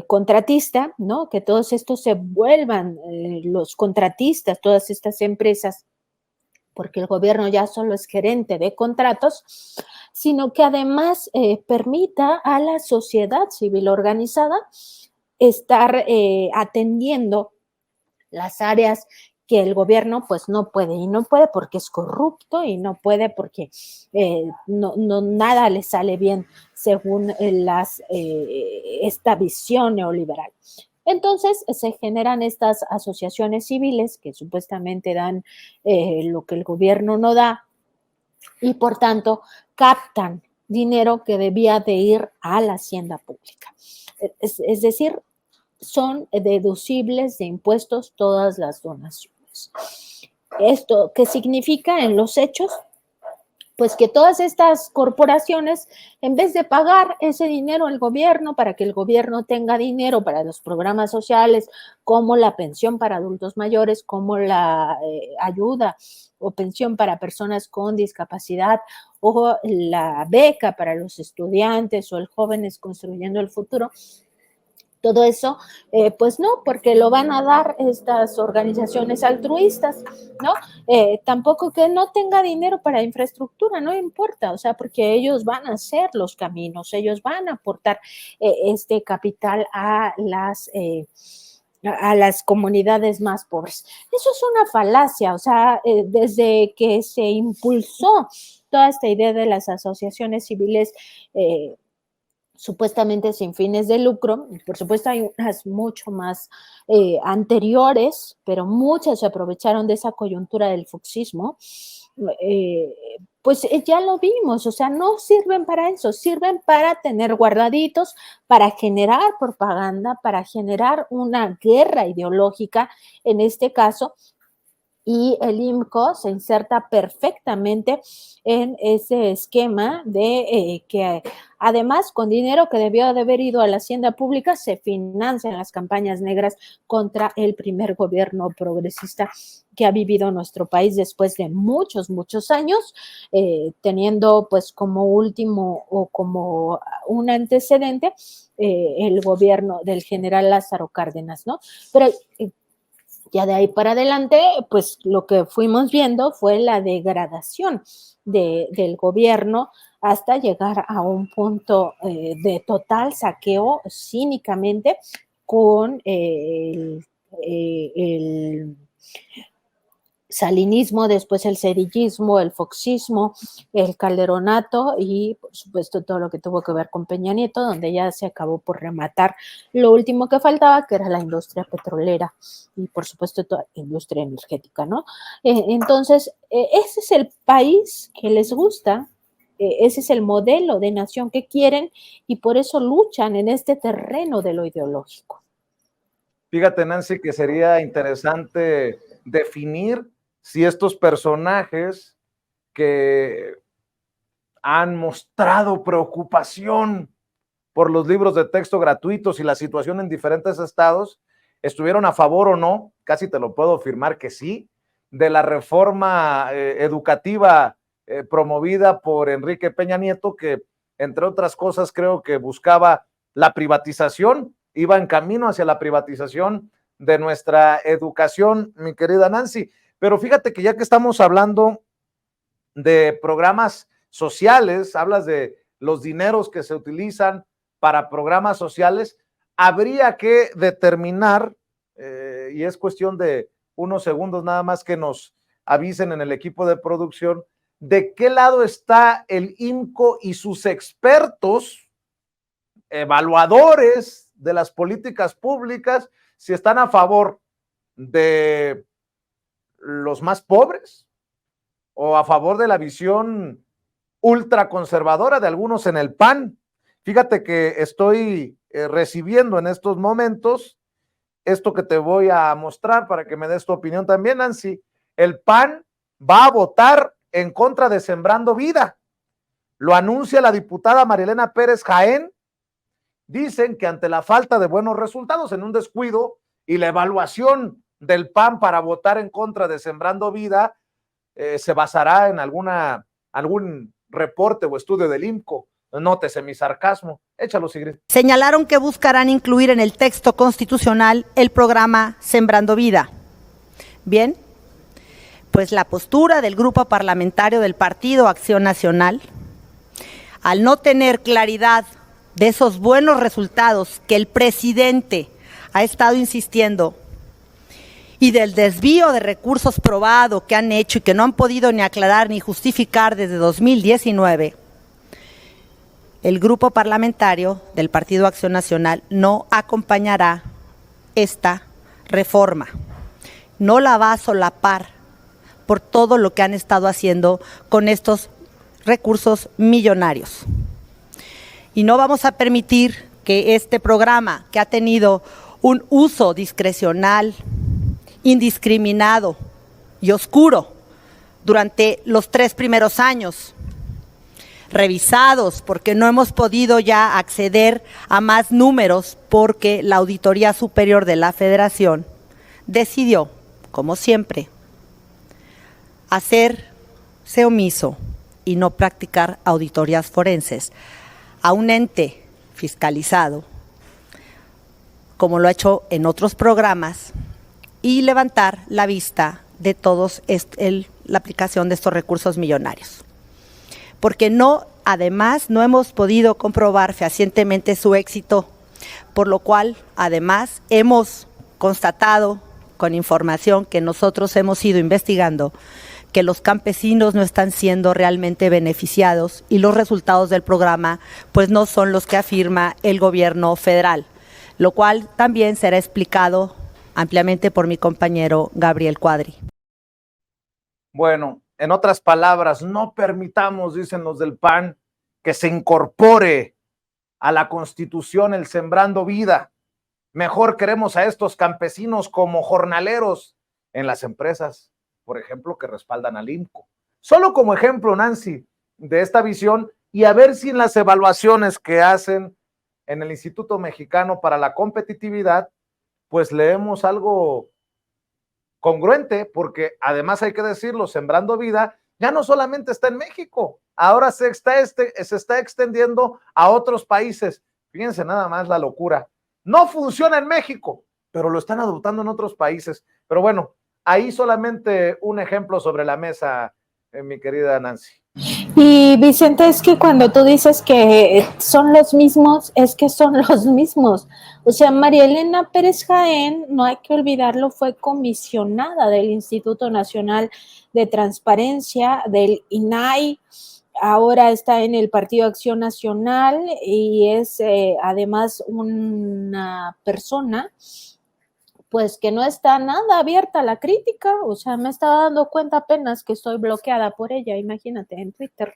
contratista, ¿no? Que todos estos se vuelvan los contratistas, todas estas empresas, porque el gobierno ya solo es gerente de contratos, sino que además permita a la sociedad civil organizada estar atendiendo las áreas que el gobierno pues no puede, y no puede porque es corrupto, y no puede porque nada le sale bien según esta visión neoliberal. Entonces se generan estas asociaciones civiles que supuestamente dan lo que el gobierno no da, y por tanto captan dinero que debía de ir a la hacienda pública. Es decir, son deducibles de impuestos todas las donaciones. ¿Esto qué significa en los hechos? Pues que todas estas corporaciones, en vez de pagar ese dinero al gobierno para que el gobierno tenga dinero para los programas sociales, como la pensión para adultos mayores, como la ayuda o pensión para personas con discapacidad, o la beca para los estudiantes, o el Jóvenes Construyendo el Futuro, todo eso, pues no, porque lo van a dar estas organizaciones altruistas, ¿no? Tampoco que no tenga dinero para infraestructura, no importa, o sea, porque ellos van a hacer los caminos, ellos van a aportar este capital a las comunidades más pobres. Eso es una falacia, o sea, desde que se impulsó toda esta idea de las asociaciones civiles, supuestamente sin fines de lucro. Por supuesto hay unas mucho más anteriores, pero muchas se aprovecharon de esa coyuntura del foxismo. Pues ya lo vimos, o sea, no sirven para eso, sirven para tener guardaditos, para generar propaganda, para generar una guerra ideológica, en este caso, y el IMCO se inserta perfectamente en ese esquema de que además con dinero que debió de haber ido a la hacienda pública se financian las campañas negras contra el primer gobierno progresista que ha vivido nuestro país después de muchos, muchos años, teniendo pues como último o como un antecedente el gobierno del general Lázaro Cárdenas, ¿no? Pero Ya de ahí para adelante, pues lo que fuimos viendo fue la degradación del gobierno hasta llegar a un punto de total saqueo cínicamente con el salinismo, después el cedillismo, el foxismo, el calderonato y por supuesto todo lo que tuvo que ver con Peña Nieto, donde ya se acabó por rematar lo último que faltaba, que era la industria petrolera y por supuesto toda la industria energética, ¿no? Entonces, ese es el país que les gusta, ese es el modelo de nación que quieren y por eso luchan en este terreno de lo ideológico. Fíjate, Nancy, que sería interesante definir si estos personajes que han mostrado preocupación por los libros de texto gratuitos y la situación en diferentes estados, estuvieron a favor o no, casi te lo puedo afirmar que sí, de la reforma educativa promovida por Enrique Peña Nieto, que entre otras cosas creo que buscaba la privatización, iba en camino hacia la privatización de nuestra educación, mi querida Nancy. Pero fíjate que ya que estamos hablando de programas sociales, hablas de los dineros que se utilizan para programas sociales, habría que determinar, y es cuestión de unos segundos nada más que nos avisen en el equipo de producción, de qué lado está el INCO y sus expertos, evaluadores de las políticas públicas, si están a favor de los más pobres o a favor de la visión ultraconservadora de algunos en el PAN. Fíjate que estoy recibiendo en estos momentos esto que te voy a mostrar para que me des tu opinión también, Nancy. El PAN va a votar en contra de Sembrando Vida. Lo anuncia la diputada Marilena Pérez Jaén. Dicen que ante la falta de buenos resultados, en un descuido y la evaluación del PAN para votar en contra de Sembrando Vida, se basará en algún reporte o estudio del INCO. Nótese mi sarcasmo. Échalo, Sigrid. Señalaron que buscarán incluir en el texto constitucional el programa Sembrando Vida. Bien, pues la postura del grupo parlamentario del Partido Acción Nacional, al no tener claridad de esos buenos resultados que el presidente ha estado insistiendo y del desvío de recursos probado que han hecho y que no han podido ni aclarar ni justificar desde 2019, el grupo parlamentario del Partido Acción Nacional no acompañará esta reforma, no la va a solapar por todo lo que han estado haciendo con estos recursos millonarios. Y no vamos a permitir que este programa, que ha tenido un uso discrecional, indiscriminado y oscuro durante los 3 primeros años, revisados porque no hemos podido ya acceder a más números porque la Auditoría Superior de la Federación decidió, como siempre, hacerse omiso y no practicar auditorías forenses a un ente fiscalizado, como lo ha hecho en otros programas, y levantar la vista de todos la aplicación de estos recursos millonarios. Porque además no hemos podido comprobar fehacientemente su éxito, por lo cual además hemos constatado con información que nosotros hemos ido investigando que los campesinos no están siendo realmente beneficiados y los resultados del programa pues no son los que afirma el gobierno federal, lo cual también será explicado ampliamente por mi compañero Gabriel Cuadri. Bueno, en otras palabras, no permitamos, dicen los del PAN, que se incorpore a la Constitución el Sembrando Vida. Mejor queremos a estos campesinos como jornaleros en las empresas, por ejemplo, que respaldan al INCO. Solo como ejemplo, Nancy, de esta visión, y a ver si en las evaluaciones que hacen en el Instituto Mexicano para la Competitividad, pues leemos algo congruente, porque además hay que decirlo, Sembrando Vida ya no solamente está en México, ahora se está extendiendo a otros países. Fíjense nada más la locura. No funciona en México, pero lo están adoptando en otros países. Pero bueno, ahí solamente un ejemplo sobre la mesa, mi querida Nancy. Y Vicente, es que cuando tú dices que son los mismos, es que son los mismos. O sea, María Elena Pérez Jaén, no hay que olvidarlo, fue comisionada del Instituto Nacional de Transparencia, del INAI, ahora está en el Partido Acción Nacional y es además una persona pues que no está nada abierta a la crítica, o sea, me estaba dando cuenta apenas que estoy bloqueada por ella, imagínate, en Twitter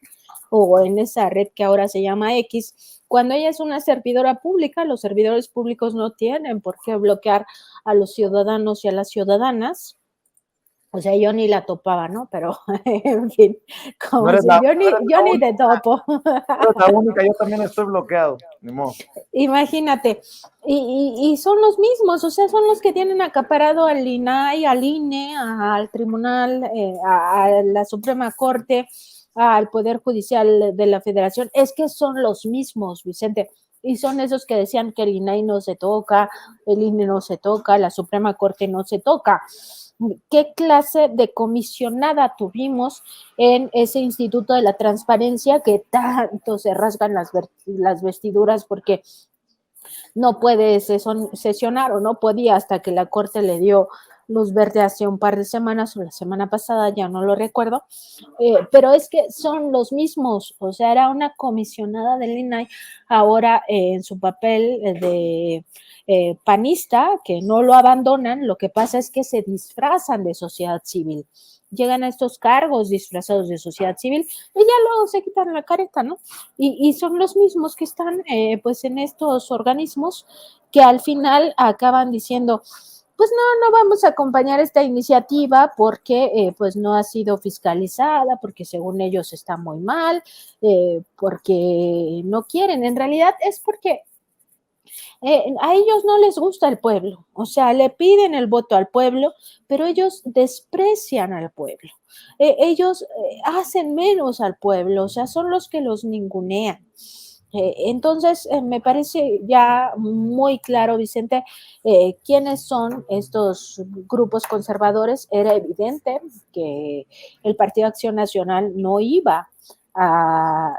o en esa red que ahora se llama X, cuando ella es una servidora pública, los servidores públicos no tienen por qué bloquear a los ciudadanos y a las ciudadanas. O sea, yo ni la topaba, ¿no? Pero, en fin, como No si yo ni te topo. Eres la única, yo también estoy bloqueado, ni modo. Imagínate, y son los mismos, o sea, son los que tienen acaparado al INAI, al INE, al Tribunal, a la Suprema Corte, al Poder Judicial de la Federación. Es que son los mismos, Vicente, y son esos que decían que el INAI no se toca, el INE no se toca, la Suprema Corte no se toca. ¿Qué clase de comisionada tuvimos en ese Instituto de la Transparencia que tanto se rasgan las vestiduras porque no puede sesionar o no podía hasta que la Corte le dio luz verde hace un par de semanas o la semana pasada, ya no lo recuerdo, pero es que son los mismos, o sea, era una comisionada del INAI, ahora en su papel de panista, que no lo abandonan, lo que pasa es que se disfrazan de sociedad civil, llegan a estos cargos disfrazados de sociedad civil y ya luego se quitan la careta, ¿no? Y son los mismos que están pues en estos organismos que al final acaban diciendo, pues no vamos a acompañar esta iniciativa porque pues no ha sido fiscalizada, porque según ellos está muy mal, porque no quieren. En realidad es porque a ellos no les gusta el pueblo, o sea, le piden el voto al pueblo, pero ellos desprecian al pueblo. Ellos hacen menos al pueblo, o sea, son los que los ningunean. Entonces, me parece ya muy claro, Vicente, quiénes son estos grupos conservadores. Era evidente que el Partido Acción Nacional no iba a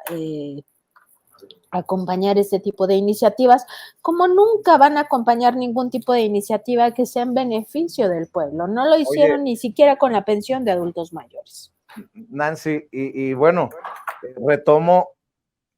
acompañar este tipo de iniciativas, como nunca van a acompañar ningún tipo de iniciativa que sea en beneficio del pueblo. No lo hicieron ni siquiera con la pensión de adultos mayores. Nancy, y bueno, retomo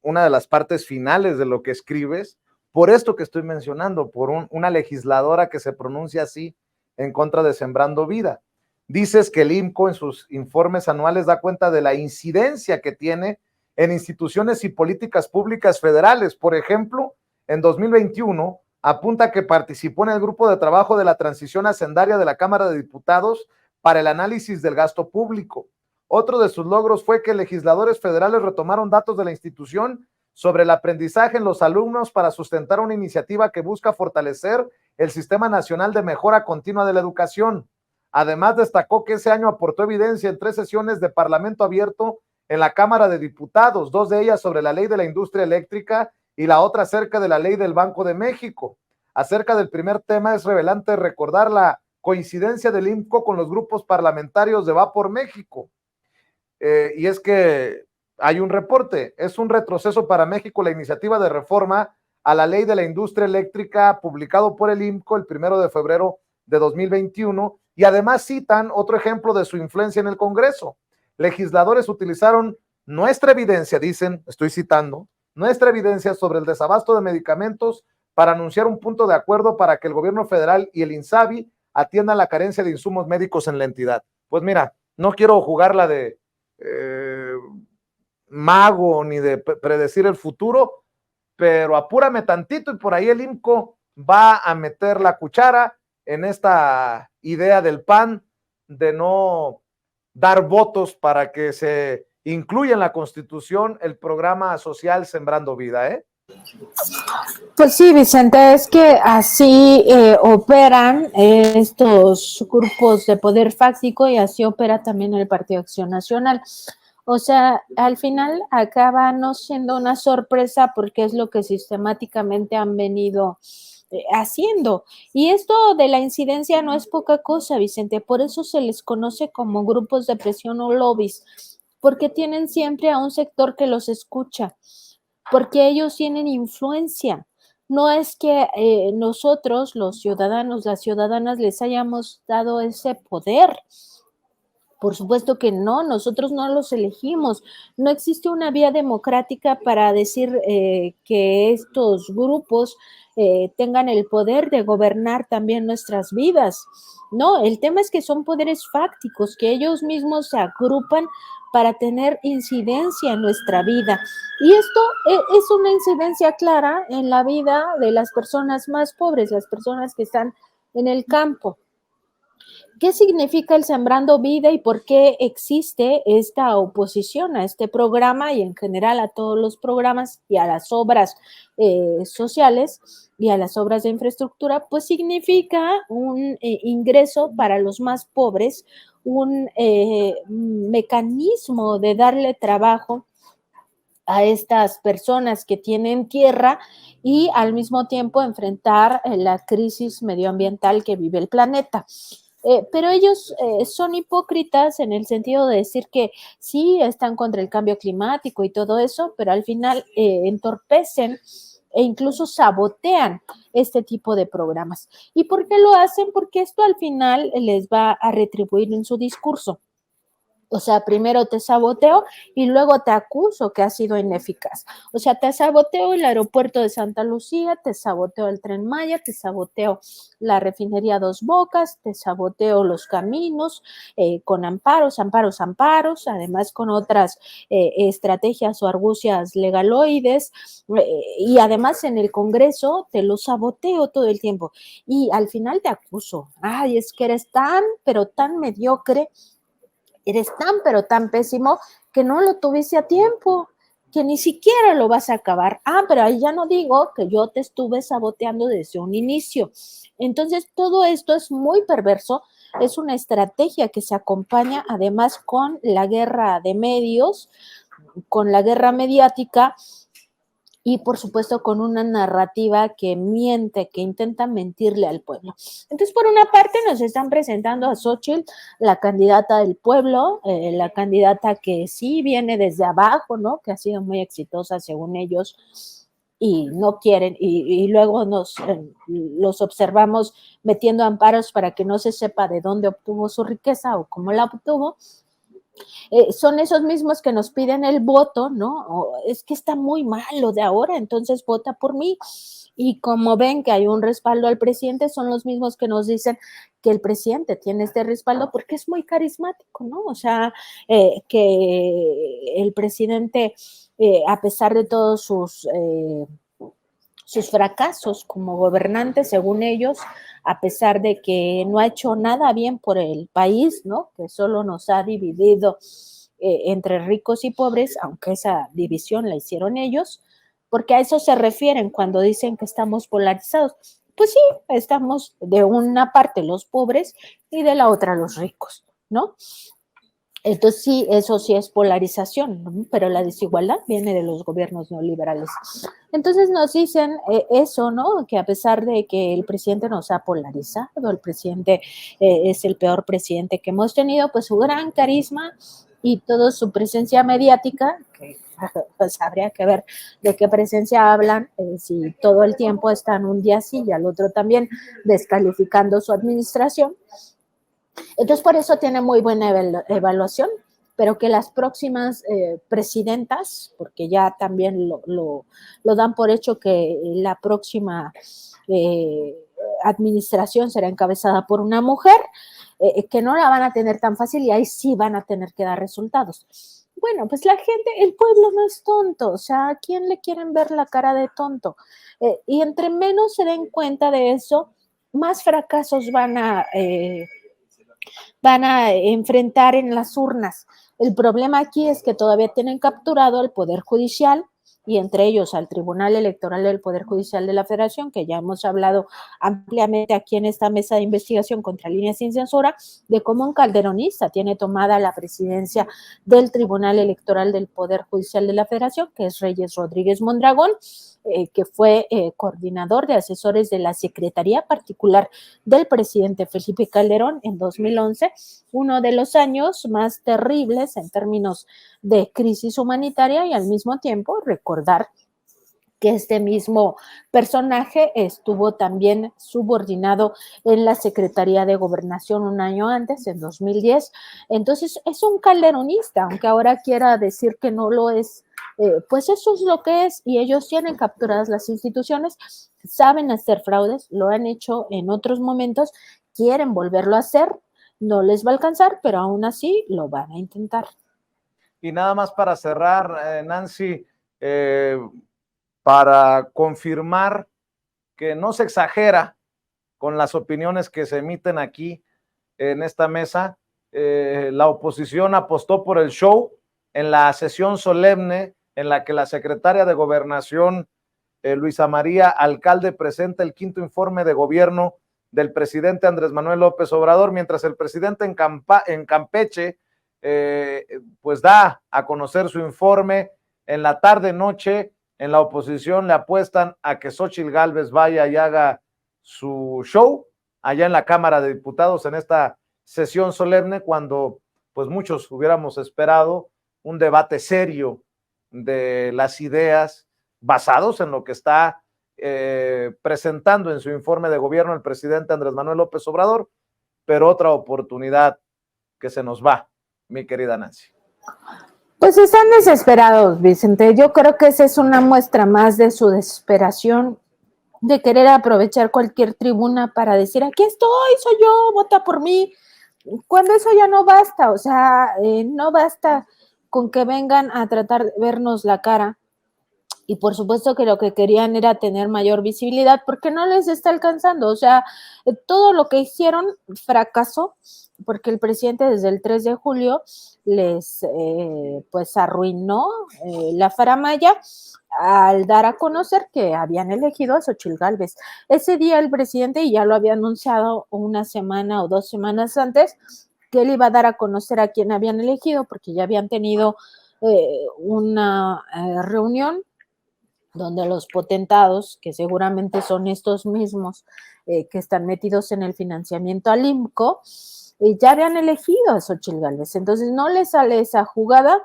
una de las partes finales de lo que escribes, por esto que estoy mencionando, por una legisladora que se pronuncia así en contra de Sembrando Vida. Dices que el IMCO en sus informes anuales da cuenta de la incidencia que tiene en instituciones y políticas públicas federales. Por ejemplo, en 2021 apunta que participó en el grupo de trabajo de la transición hacendaria de la Cámara de Diputados para el análisis del gasto público. Otro de sus logros fue que legisladores federales retomaron datos de la institución sobre el aprendizaje en los alumnos para sustentar una iniciativa que busca fortalecer el Sistema Nacional de Mejora Continua de la Educación. Además, destacó que ese año aportó evidencia en 3 sesiones de Parlamento abierto en la Cámara de Diputados, 2 de ellas sobre la ley de la industria eléctrica y la otra acerca de la ley del Banco de México. Acerca del primer tema, es relevante recordar la coincidencia del IMCO con los grupos parlamentarios de Va por México. Y es que hay un reporte, es un retroceso para México la iniciativa de reforma a la ley de la industria eléctrica publicado por el IMCO el 1 de febrero de 2021 y además citan otro ejemplo de su influencia en el Congreso. Legisladores utilizaron nuestra evidencia, dicen, estoy citando, nuestra evidencia sobre el desabasto de medicamentos para anunciar un punto de acuerdo para que el gobierno federal y el INSABI atiendan la carencia de insumos médicos en la entidad. Pues mira, no quiero jugarla de mago ni de predecir el futuro, pero apúrame tantito y por ahí el IMCO va a meter la cuchara en esta idea del PAN de no dar votos para que se incluya en la Constitución el programa social Sembrando Vida, ¿eh? Pues sí, Vicente, es que así operan estos grupos de poder fáctico y así opera también el Partido Acción Nacional. O sea, al final acaba no siendo una sorpresa porque es lo que sistemáticamente han venido haciendo. Y esto de la incidencia no es poca cosa, Vicente, por eso se les conoce como grupos de presión o lobbies, porque tienen siempre a un sector que los escucha, porque ellos tienen influencia. No es que nosotros, los ciudadanos, las ciudadanas, les hayamos dado ese poder. Por supuesto que no, nosotros no los elegimos. No existe una vía democrática para decir que estos grupos tengan el poder de gobernar también nuestras vidas. No, el tema es que son poderes fácticos, que ellos mismos se agrupan para tener incidencia en nuestra vida. Y esto es una incidencia clara en la vida de las personas más pobres, las personas que están en el campo. ¿Qué significa el Sembrando Vida y por qué existe esta oposición a este programa y en general a todos los programas y a las obras sociales y a las obras de infraestructura? Pues significa un ingreso para los más pobres, un mecanismo de darle trabajo a estas personas que tienen tierra y al mismo tiempo enfrentar la crisis medioambiental que vive el planeta. Pero ellos son hipócritas en el sentido de decir que sí están contra el cambio climático y todo eso, pero al final entorpecen e incluso sabotean este tipo de programas. ¿Y por qué lo hacen? Porque esto al final les va a retribuir en su discurso. O sea, primero te saboteo y luego te acuso que has sido ineficaz. O sea, te saboteo el aeropuerto de Santa Lucía, te saboteo el Tren Maya, te saboteo la refinería Dos Bocas, te saboteo los caminos con amparos, además con otras estrategias o argucias legaloides y además en el Congreso te lo saboteo todo el tiempo y al final te acuso. Ay, es que eres tan, pero tan mediocre. Eres tan, pero tan pésimo que no lo tuviste a tiempo, que ni siquiera lo vas a acabar. Ah, pero ahí ya no digo que yo te estuve saboteando desde un inicio. Entonces, todo esto es muy perverso. Es una estrategia que se acompaña además con la guerra de medios, con la guerra mediática y por supuesto con una narrativa que miente, que intenta mentirle al pueblo. Entonces, por una parte nos están presentando a Xóchitl, la candidata del pueblo, la candidata que sí viene desde abajo, ¿no? Que ha sido muy exitosa según ellos y no quieren, y luego los observamos metiendo amparos para que no se sepa de dónde obtuvo su riqueza o cómo la obtuvo. Son esos mismos que nos piden el voto, ¿no? Es que está muy mal lo de ahora, entonces vota por mí. Y como ven que hay un respaldo al presidente, son los mismos que nos dicen que el presidente tiene este respaldo porque es muy carismático, ¿no? O sea, que el presidente, a pesar de todos sus fracasos como gobernante, según ellos, a pesar de que no ha hecho nada bien por el país, ¿no? Que solo nos ha dividido entre ricos y pobres, aunque esa división la hicieron ellos, porque a eso se refieren cuando dicen que estamos polarizados. Pues sí, estamos de una parte los pobres y de la otra los ricos, ¿no? Entonces sí, eso sí es polarización, ¿no? Pero la desigualdad viene de los gobiernos neoliberales. Entonces nos dicen eso, ¿no? Que a pesar de que el presidente nos ha polarizado, el presidente es el peor presidente que hemos tenido, pues su gran carisma y toda su presencia mediática, que pues habría que ver de qué presencia hablan, si todo el tiempo están un día sí y al otro también descalificando su administración. Entonces, por eso tiene muy buena evaluación, pero que las próximas presidentas, porque ya también lo dan por hecho que la próxima administración será encabezada por una mujer, que no la van a tener tan fácil y ahí sí van a tener que dar resultados. Bueno, pues la gente, el pueblo no es tonto, o sea, ¿a quién le quieren ver la cara de tonto? Y entre menos se den cuenta de eso, más fracasos van a enfrentar en las urnas. El problema aquí es que todavía tienen capturado al Poder Judicial, y entre ellos al Tribunal Electoral del Poder Judicial de la Federación, que ya hemos hablado ampliamente aquí en esta mesa de investigación contra Línea Sin Censura, de cómo un calderonista tiene tomada la presidencia del Tribunal Electoral del Poder Judicial de la Federación, que es Reyes Rodríguez Mondragón, que fue coordinador de asesores de la Secretaría Particular del presidente Felipe Calderón en 2011, uno de los años más terribles en términos de crisis humanitaria, y al mismo tiempo recordar que este mismo personaje estuvo también subordinado en la Secretaría de Gobernación un año antes, en 2010. Entonces es un calderonista, aunque ahora quiera decir que no lo es, pues eso es lo que es, y ellos tienen capturadas las instituciones, saben hacer fraudes, lo han hecho en otros momentos, quieren volverlo a hacer, no les va a alcanzar, pero aún así lo van a intentar. Y nada más para cerrar, Nancy, para confirmar que no se exagera con las opiniones que se emiten aquí en esta mesa, la oposición apostó por el show en la sesión solemne en la que la secretaria de Gobernación, Luisa María Alcalde, presenta el 5º informe de gobierno del presidente Andrés Manuel López Obrador, mientras el presidente en Campeche pues da a conocer su informe. En la tarde-noche, en la oposición le apuestan a que Xóchitl Gálvez vaya y haga su show allá en la Cámara de Diputados en esta sesión solemne, cuando pues muchos hubiéramos esperado un debate serio de las ideas basados en lo que está presentando en su informe de gobierno el presidente Andrés Manuel López Obrador, pero otra oportunidad que se nos va, mi querida Nancy. Pues están desesperados, Vicente. Yo creo que esa es una muestra más de su desesperación, de querer aprovechar cualquier tribuna para decir, aquí estoy, soy yo, vota por mí, cuando eso ya no basta. O sea, no basta con que vengan a tratar de vernos la cara. Y por supuesto que lo que querían era tener mayor visibilidad, porque no les está alcanzando. O sea, todo lo que hicieron fracasó, porque el presidente desde el 3 de julio les pues arruinó la faramalla al dar a conocer que habían elegido a Xóchitl Gálvez. Ese día el presidente, y ya lo había anunciado una semana o 2 semanas antes, que él iba a dar a conocer a quién habían elegido, porque ya habían tenido una reunión donde los potentados, que seguramente son estos mismos que están metidos en el financiamiento al IMCO, ya habían elegido a Xóchitl Gálvez. Entonces no les sale esa jugada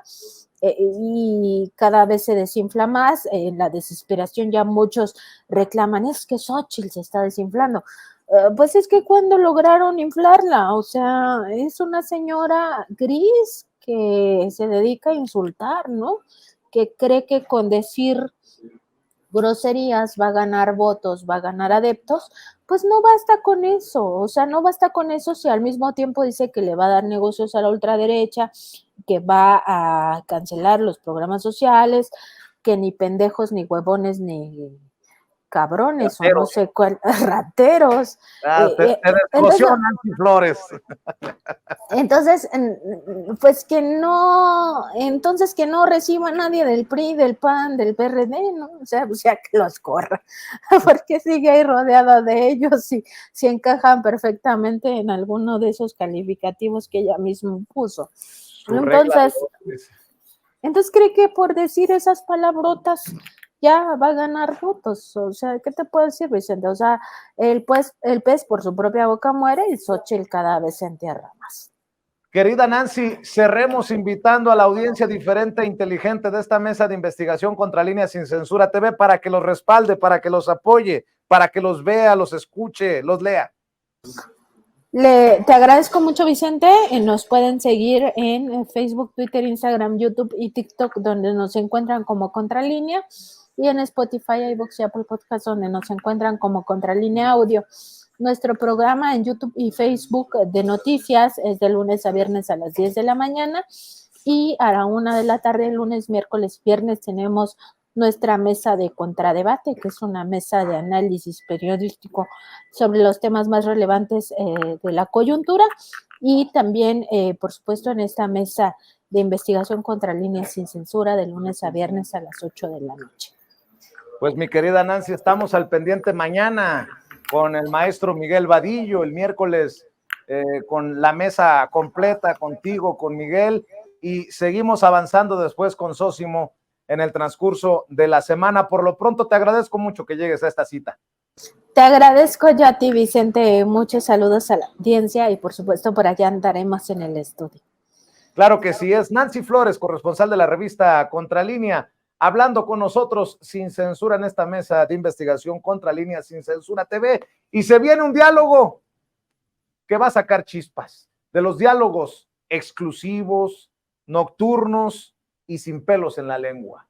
y cada vez se desinfla más. En la desesperación ya muchos reclaman, es que Xóchitl se está desinflando. Pues es que cuando lograron inflarla, o sea, es una señora gris que se dedica a insultar, ¿no? Que cree que con decir groserías va a ganar votos, va a ganar adeptos. Pues no basta con eso, o sea, no basta con eso si al mismo tiempo dice que le va a dar negocios a la ultraderecha, que va a cancelar los programas sociales, que ni pendejos, ni huevones, ni cabrones, rateros, o no sé cuál, rateros. Te descoció Nancy Flores. Entonces, pues que no, entonces que no reciba a nadie del PRI, del PAN, del PRD, ¿no? O sea que los corra, porque sigue ahí rodeado de ellos y si encajan perfectamente en alguno de esos calificativos que ella misma puso. Entonces cree que por decir esas palabrotas ya va a ganar votos. O sea, ¿qué te puedo decir, Vicente? O sea, el pez por su propia boca muere y Xóchitl cada vez se entierra más. Querida Nancy, cerremos invitando a la audiencia diferente e inteligente de esta mesa de investigación contra Línea Sin Censura TV para que los respalde, para que los apoye, para que los vea, los escuche, los lea. Te agradezco mucho, Vicente. Nos pueden seguir en Facebook, Twitter, Instagram, YouTube y TikTok, donde nos encuentran como Contralínea, y en Spotify, iVoox y Apple Podcast, donde nos encuentran como Contralínea Audio. Nuestro programa en YouTube y Facebook de noticias es de lunes a viernes a las 10 de la mañana y a la 1 de la tarde, lunes, miércoles, viernes, tenemos nuestra mesa de contradebate, que es una mesa de análisis periodístico sobre los temas más relevantes de la coyuntura. Y también, por supuesto, en esta mesa de investigación contra líneas sin censura de lunes a viernes a las 8 de la noche. Pues mi querida Nancy, estamos al pendiente mañana con el maestro Miguel Vadillo, el miércoles con la mesa completa, contigo, con Miguel, y seguimos avanzando después con Sósimo en el transcurso de la semana. Por lo pronto te agradezco mucho que llegues a esta cita. Te agradezco yo a ti, Vicente, muchos saludos a la audiencia y por supuesto por allá andaremos en el estudio. Claro que sí, es Nancy Flores, corresponsal de la revista Contralínea, hablando con nosotros sin censura en esta mesa de investigación Contralínea Sin Censura TV, y se viene un diálogo que va a sacar chispas, de los diálogos exclusivos, nocturnos y sin pelos en la lengua.